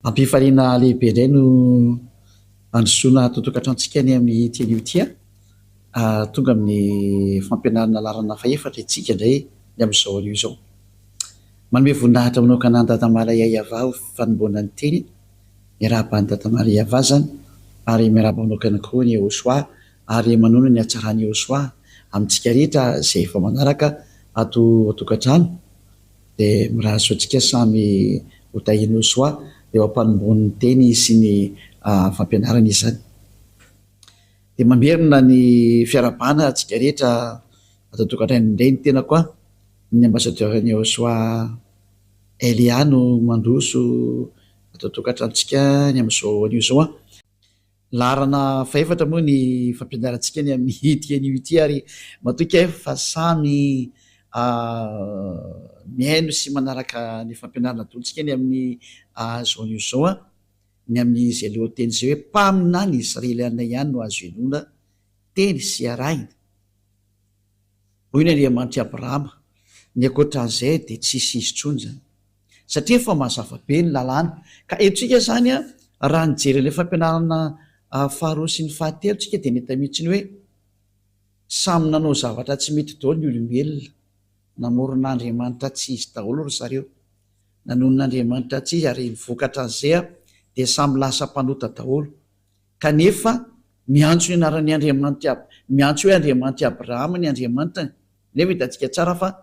Ampifaliana lehibe indray no androsoana totokatrano-tsika ny amin'ny teliotia tonga amin'ny fampianarana larana faefatra itsika indray ny amin'izao anio izao. Manome voninahitra manokana ny Dada Maria Iava ho fanomboana ny teny, miarahaba ny Dada Maria Iava zany ary miarahaba manokana koa ny Joshua ary manono ny hatsarany Joshua amintsika rehetra izay efa manaraka ato an-tokatrano dia mirahaso antsika samy hotahiny Joshua eo ampanomboan'ny teny sy ny fampianarana izany. Dia mamerina ny fiarabana antsika rehetra ato an-tokatrano indray ny tena koa ny ambassadeur-ny Joshua Eliano mandroso ato an-tokatranontsika ny amin'izao anio izao larana faefatra moa ny fampianarantsika ny amin'ny tian'io ity ary matoa fa samy mihaino sy manaraka ny fampianarana dolontsika ny amin'ny zao anio izao ny amin'izay lohateny izay hoe mpamina ny Israeliana ihany no azo ianona teny sy arahina. Hoy ny Andriamanitra Abrahama, ny ankoatran'izay dia tsisy izy intsony zany satria efa mazava be ny lalàna. Ka etsika zany raha nijery ilay fampianarana faharoa sy ny fahatelo tsika dia neta mihitsy ny hoe samy nanao zavatra tsy mety daholo ny olombelona, namoron'Andriamanitra tsy izy daholo ry zareo, nanonon'Andriamanitra tsy izy ary nivokatra an'izay dia samy lasa mpanota daholo. Kanefa miantso ny anaran'ny Andriamanitra, miantso hoe Andriamanitra Abrahama ny Andriamanitra, nefa hitantsika tsara fa